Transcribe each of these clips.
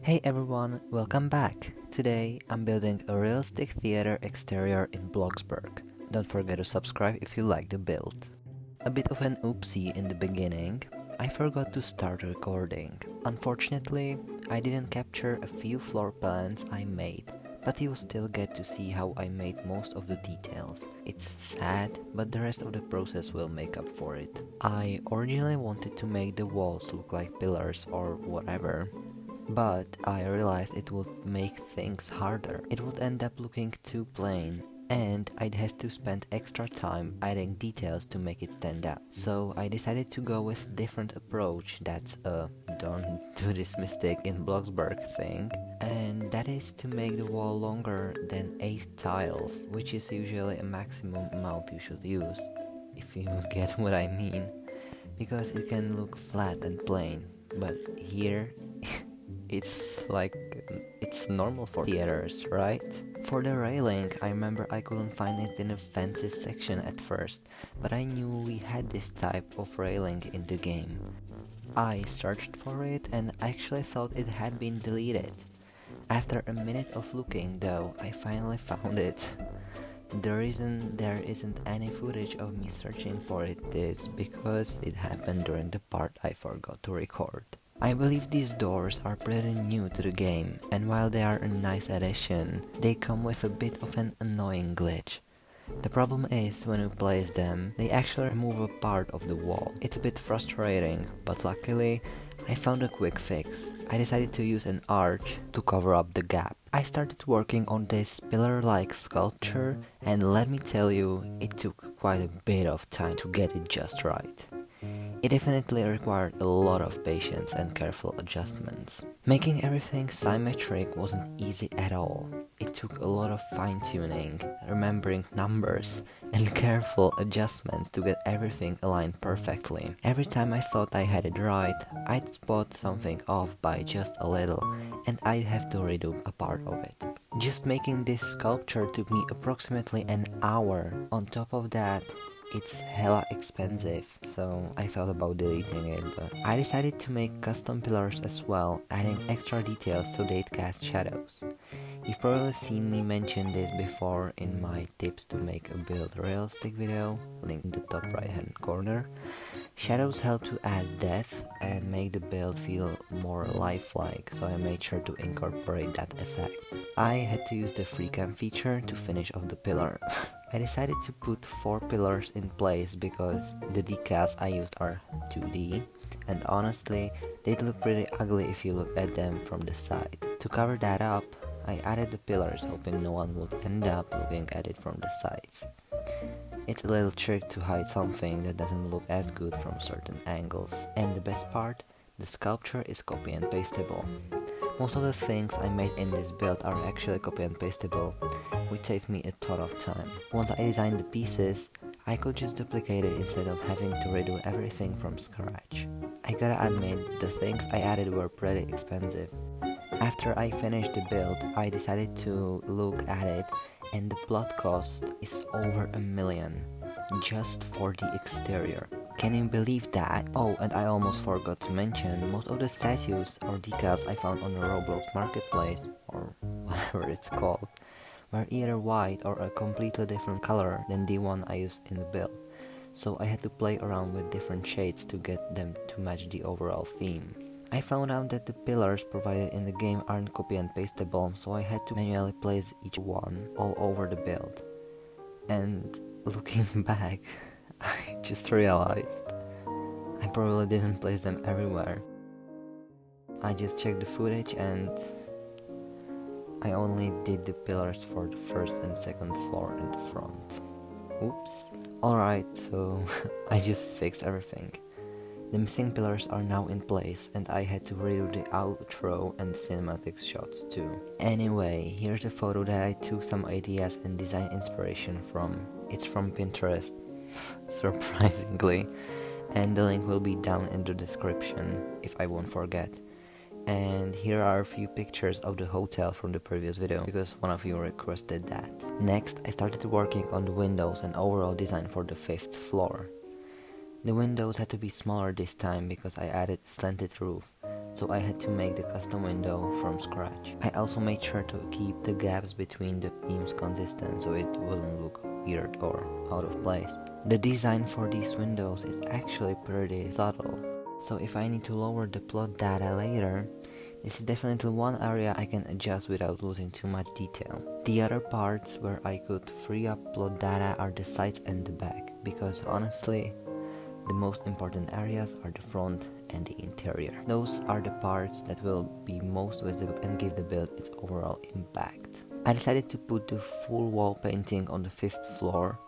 Hey everyone, welcome back. Today I'm building a realistic theater exterior in Bloxburg. Don't forget to subscribe if you like the build. A bit of an oopsie in the beginning. I forgot to start recording. Unfortunately, I didn't capture a few floor plans I made, but you will still get to see how I made most of the details. It's sad, but the rest of the process will make up for it. I originally wanted to make the walls look like pillars or whatever, but I realized it would make things harder. It would end up looking too plain, and I'd have to spend extra time adding details to make it stand out. So I decided to go with a different approach. That's a don't do this mistake in Bloxburg thing. And that is to make the wall longer than 8 tiles, which is usually a maximum amount you should use, if you get what I mean, because it can look flat and plain, but here it's normal for theaters, right? For the railing, I remember I couldn't find it in the fences section at first, but I knew we had this type of railing in the game. I searched for it and actually thought it had been deleted. After a minute of looking though, I finally found it. The reason there isn't any footage of me searching for it is because it happened during the part I forgot to record. I believe these doors are pretty new to the game, and while they are a nice addition, they come with a bit of an annoying glitch. The problem is, when you place them, they actually remove a part of the wall. It's a bit frustrating, but luckily, I found a quick fix. I decided to use an arch to cover up the gap. I started working on this pillar-like sculpture, and let me tell you, it took quite a bit of time to get it just right. It definitely required a lot of patience and careful adjustments. Making everything symmetric wasn't easy at all. It took a lot of fine-tuning, remembering numbers, and careful adjustments to get everything aligned perfectly. Every time I thought I had it right, I'd spot something off by just a little, and I'd have to redo a part of it. Just making this sculpture took me approximately an hour. On top of that, it's hella expensive, so I thought about deleting it, but I decided to make custom pillars as well, adding extra details so they'd cast shadows. You've probably seen me mention this before in my tips to make a build realistic video, linked in the top right hand corner. Shadows help to add depth and make the build feel more lifelike, so I made sure to incorporate that effect. I had to use the FreeCam feature to finish off the pillar. I decided to put 4 pillars in place because the decals I used are 2D, and honestly, they'd look pretty ugly if you look at them from the side. To cover that up, I added the pillars, hoping no one would end up looking at it from the sides. It's a little trick to hide something that doesn't look as good from certain angles. And the best part, the sculpture is copy and pastable. Most of the things I made in this build are actually copy and pastable, which saved me a ton of time. Once I designed the pieces, I could just duplicate it instead of having to redo everything from scratch. I gotta admit, the things I added were pretty expensive. After I finished the build, I decided to look at it, and the plot cost is over $1 million, just for the exterior. Can you believe that? Oh, and I almost forgot to mention, most of the statues or decals I found on the Roblox marketplace, or whatever it's called, were either white or a completely different color than the one I used in the build. So I had to play around with different shades to get them to match the overall theme. I found out that the pillars provided in the game aren't copy and pastable, so I had to manually place each one all over the build. And looking back, I just realized I probably didn't place them everywhere. I just checked the footage and I only did the pillars for the first and second floor in the front. Oops. Alright, so I just fixed everything. The missing pillars are now in place, and I had to redo the outro and the cinematic shots too. Anyway, here's a photo that I took some ideas and design inspiration from. It's from Pinterest, surprisingly, and the link will be down in the description if I won't forget. And here are a few pictures of the hotel from the previous video, because one of you requested that. Next, I started working on the windows and overall design for the 5th floor. The windows had to be smaller this time because I added a slanted roof. so I had to make the custom window from scratch. I also made sure to keep the gaps between the beams consistent so it wouldn't look weird or out of place. The design for these windows is actually pretty subtle, so if I need to lower the plot data later, this is definitely one area I can adjust without losing too much detail. The other parts where I could free up plot data are the sides and the back, because honestly, the most important areas are the front and the interior. Those are the parts that will be most visible and give the build its overall impact. I decided to put the full wall painting on the 5th floor,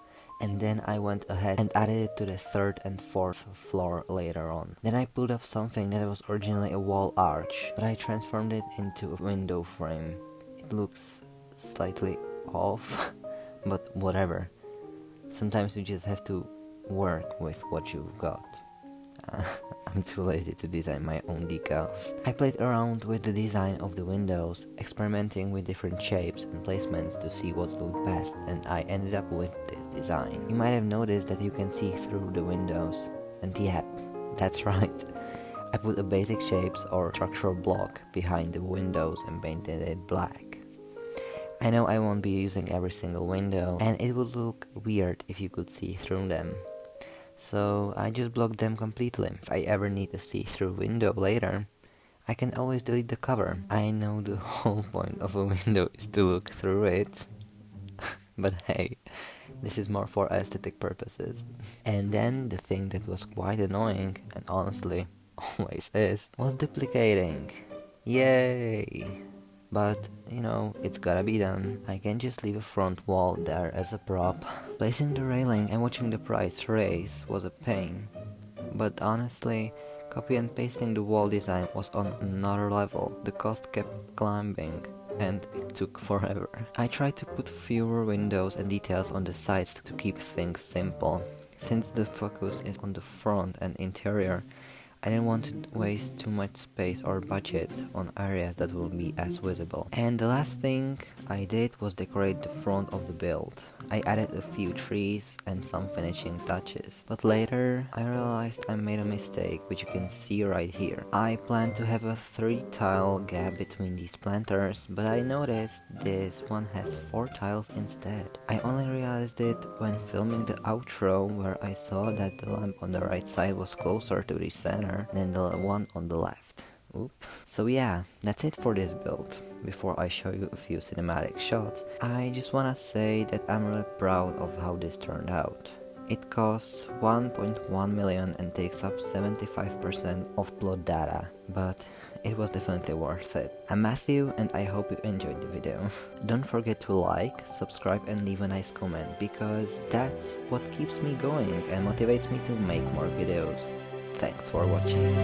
and then I went ahead and added it to the 3rd and 4th floor later on. Then I pulled up something that was originally a wall arch, but I transformed it into a window frame. It looks slightly off, but whatever. Sometimes you just have to work with what you've got. I'm too lazy to design my own decals. I played around with the design of the windows, experimenting with different shapes and placements to see what looked best, and I ended up with this design. You might have noticed that you can see through the windows, and yep, that's right. I put a basic shapes or structural block behind the windows and painted it black. I know I won't be using every single window, and it would look weird if you could see through them. So I just blocked them completely. If I ever need a see-through window later, I can always delete the cover. I know the whole point of a window is to look through it, but hey, this is more for aesthetic purposes. And then the thing that was quite annoying, and honestly always is, was duplicating. Yay! But, it's gotta be done. I can just leave a front wall there as a prop. Placing the railing and watching the price raise was a pain. But honestly, copy and pasting the wall design was on another level. The cost kept climbing, and it took forever. I tried to put fewer windows and details on the sides to keep things simple. Since the focus is on the front and interior, I didn't want to waste too much space or budget on areas that will be as visible. And the last thing I did was decorate the front of the build. I added a few trees and some finishing touches. But later, I realized I made a mistake, which you can see right here. I planned to have a 3-tile gap between these planters, but I noticed this one has 4 tiles instead. I only realized it when filming the outro, where I saw that the lamp on the right side was closer to the center than the one on the left. Oop. So yeah, that's it for this build. Before I show you a few cinematic shots, I just wanna say that I'm really proud of how this turned out. It costs 1.1 million and takes up 75% of plot data, but it was definitely worth it. I'm Matthew and I hope you enjoyed the video. Don't forget to like, subscribe and leave a nice comment, because that's what keeps me going and motivates me to make more videos. Thanks for watching.